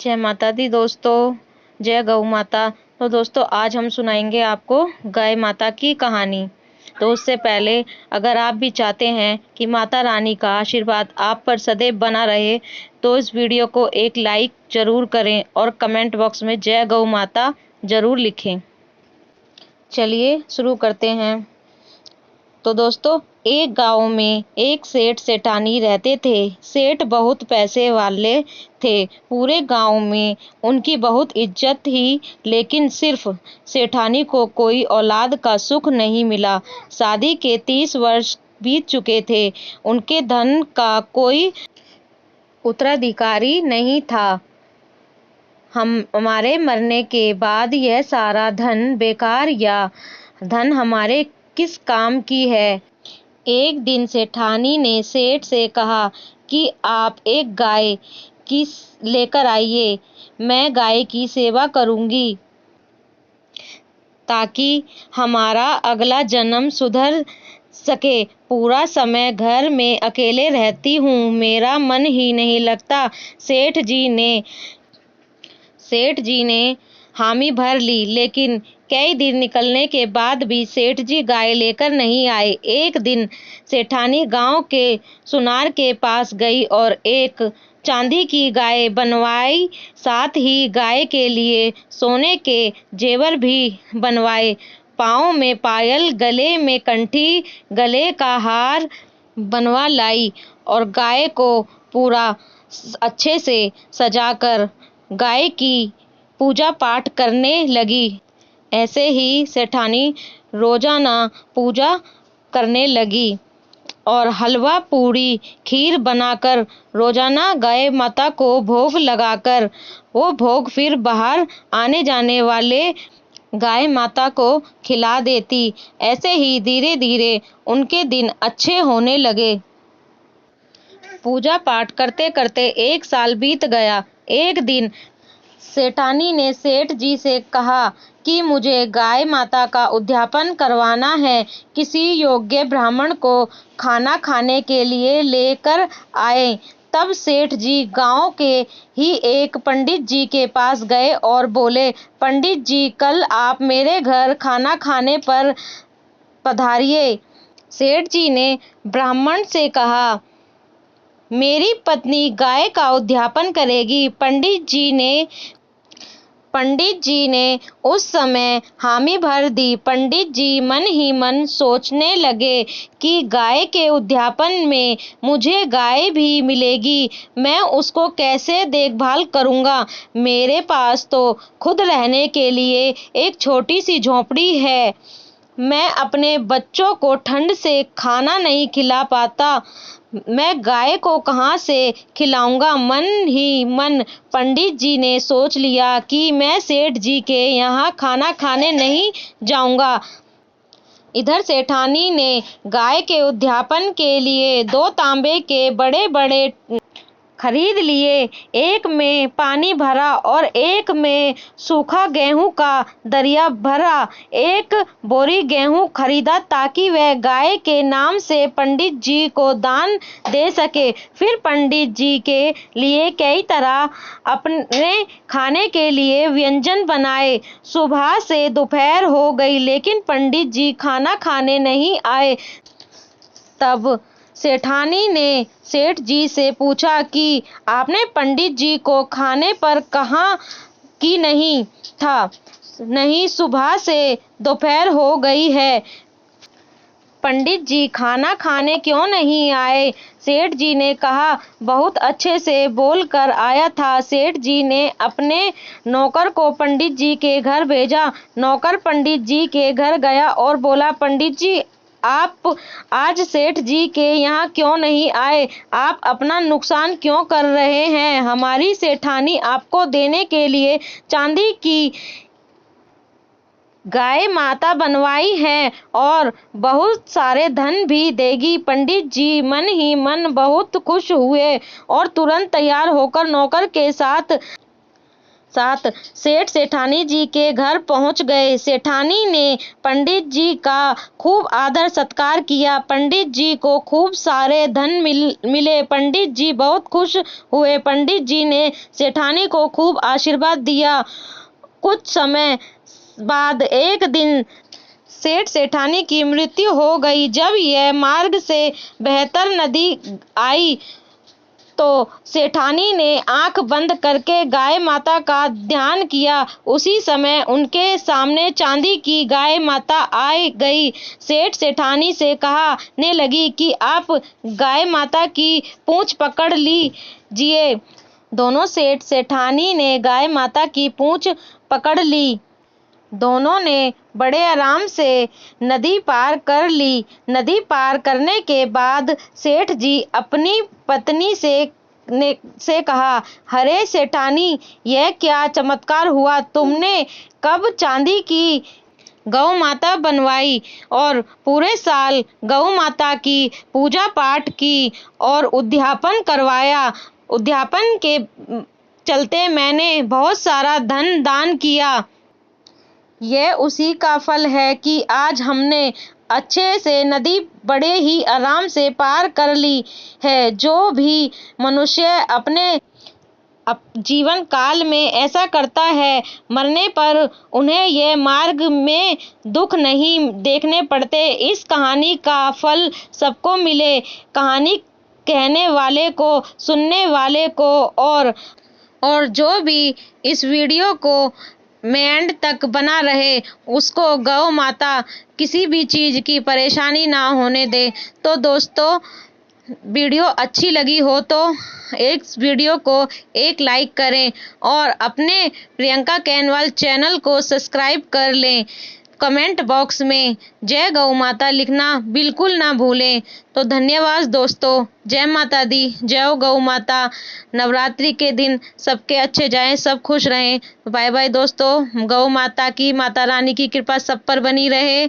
जय माता दी दोस्तों, जय गौ माता। तो दोस्तों आज हम सुनाएंगे आपको गाय माता की कहानी। तो उससे पहले अगर आप भी चाहते हैं कि माता रानी का आशीर्वाद आप पर सदैव बना रहे तो इस वीडियो को एक लाइक जरूर करें और कमेंट बॉक्स में जय गौ माता जरूर लिखें। चलिए शुरू करते हैं। तो दोस्तों एक गांव में एक सेठ सेठानी रहते थे। सेठ बहुत पैसे वाले थे, पूरे गांव में उनकी बहुत इज्जत थी, लेकिन सिर्फ सेठानी को कोई औलाद का सुख नहीं मिला। शादी के 30 वर्ष बीत चुके थे, उनके धन का कोई उत्तराधिकारी नहीं था। हमारे मरने के बाद यह सारा धन बेकार या धन हमारे किस काम की है। एक दिन सेठानी ने सेठ से कहा कि आप एक गाय की लेकर आइए, मैं गाय की सेवा करूंगी ताकि हमारा अगला जन्म सुधर सके। पूरा समय घर में अकेले रहती हूँ, मेरा मन ही नहीं लगता। सेठ जी ने हामी भर ली, लेकिन कई दिन निकलने के बाद भी सेठ जी गाय लेकर नहीं आए। एक दिन सेठानी गांव के सुनार के पास गई और एक चांदी की गाय बनवाई, साथ ही गाय के लिए सोने के जेवर भी बनवाए। पाँव में पायल, गले में कंठी, गले का हार बनवा लाई और गाय को पूरा अच्छे से सजाकर गाय की पूजा पाठ करने लगी। ऐसे ही सेठानी रोजाना पूजा करने लगी और हलवा पूड़ी खीर बनाकर रोजाना गाय माता को भोग लगाकर वो भोग फिर बाहर आने जाने वाले गाय माता को खिला देती। ऐसे ही धीरे धीरे उनके दिन अच्छे होने लगे। पूजा पाठ करते करते 1 साल बीत गया। एक दिन सेठानी ने सेठ जी से कहा कि मुझे गाय माता का उद्यापन करवाना है, किसी योग्य ब्राह्मण को खाना खाने के लिए लेकर आए। तब सेठ जी गांव के ही एक पंडित जी के पास गए और बोले, पंडित जी कल आप मेरे घर खाना खाने पर पधारिए। सेठ जी ने ब्राह्मण से कहा, मेरी पत्नी गाय का उद्यापन करेगी। पंडित जी ने उस समय हामी भर दी। पंडित जी मन ही मन सोचने लगे कि गाय के उद्यापन में मुझे गाय भी मिलेगी, मैं उसको कैसे देखभाल करूंगा। मेरे पास तो खुद रहने के लिए एक छोटी सी झोपड़ी है, मैं अपने बच्चों को ठंड से खाना नहीं खिला पाता, मैं गाय को कहाँ से खिलाऊंगा। मन ही मन पंडित जी ने सोच लिया कि मैं सेठ जी के यहाँ खाना खाने नहीं जाऊंगा। इधर सेठानी ने गाय के उद्यापन के लिए 2 तांबे के बड़े बड़े खरीद लिए। एक में पानी भरा और एक में सूखा गेहूं का दरिया भरा। एक बोरी गेहूं खरीदा ताकि वह गाय के नाम से पंडित जी को दान दे सके। फिर पंडित जी के लिए कई तरह अपने खाने के लिए व्यंजन बनाए। सुबह से दोपहर हो गई, लेकिन पंडित जी खाना खाने नहीं आए। तब सेठानी ने सेठ जी से पूछा कि आपने पंडित जी को खाने पर कहा कि नहीं था। नहीं, सुबह से दोपहर हो गई है, पंडित जी खाना खाने क्यों नहीं आए। सेठ जी ने कहा, बहुत अच्छे से बोल कर आया था। सेठ जी ने अपने नौकर को पंडित जी के घर भेजा। नौकर पंडित जी के घर गया और बोला, पंडित जी आप आज सेठ जी के यहाँ क्यों नहीं आए, आप अपना नुकसान क्यों कर रहे हैं। हमारी सेठानी आपको देने के लिए चांदी की गाय माता बनवाई है और बहुत सारे धन भी देगी। पंडित जी मन ही मन बहुत खुश हुए और तुरंत तैयार होकर नौकर के साथ साथ सेठ सेठानी जी के घर पहुंच गए। सेठानी ने पंडित जी का खूब आदर सत्कार किया। पंडित जी को खूब सारे धन मिले। पंडित जी बहुत खुश हुए। पंडित जी ने सेठानी को खूब आशीर्वाद दिया। कुछ समय बाद एक दिन सेठ सेठानी की मृत्यु हो गई। जब यह मार्ग से बहतर नदी आई तो सेठानी ने आंख बंद करके गाय माता का ध्यान किया। उसी समय उनके सामने चांदी की गाय माता आ गई। सेठ सेठानी से कहने लगी कि आप गाय माता की पूंछ पकड़ लीजिए। दोनों सेठ सेठानी ने गाय माता की पूंछ पकड़ ली। दोनों ने बड़े आराम से नदी पार कर ली। नदी पार करने के बाद सेठ जी अपनी पत्नी से कहा, अरे सेठानी, यह क्या चमत्कार हुआ? तुमने कब चांदी की गौ माता बनवाई और पूरे साल गौ माता की पूजा पाठ की और उद्यापन करवाया। उद्यापन के चलते मैंने बहुत सारा धन दान किया। यह उसी का फल है कि आज हमने अच्छे से नदी बड़े ही आराम से पार कर ली है। जो भी मनुष्य अपने जीवन काल में ऐसा करता है, मरने पर उन्हें यह मार्ग में दुख नहीं देखने पड़ते। इस कहानी का फल सबको मिले, कहानी कहने वाले को, सुनने वाले को, और जो भी इस वीडियो को में एंड तक बना रहे उसको गौ माता किसी भी चीज़ की परेशानी ना होने दे। तो दोस्तों, वीडियो अच्छी लगी हो तो इस वीडियो को एक लाइक करें और अपने प्रियंका कैनवाल चैनल को सब्सक्राइब कर लें। कमेंट बॉक्स में जय गौ माता लिखना बिल्कुल ना भूलें। तो धन्यवाद दोस्तों। जय माता दी, जय गौ माता। नवरात्रि के दिन सबके अच्छे जाएं, सब खुश रहें। बाय बाय दोस्तों। गौ माता की, माता रानी की कृपा सब पर बनी रहे।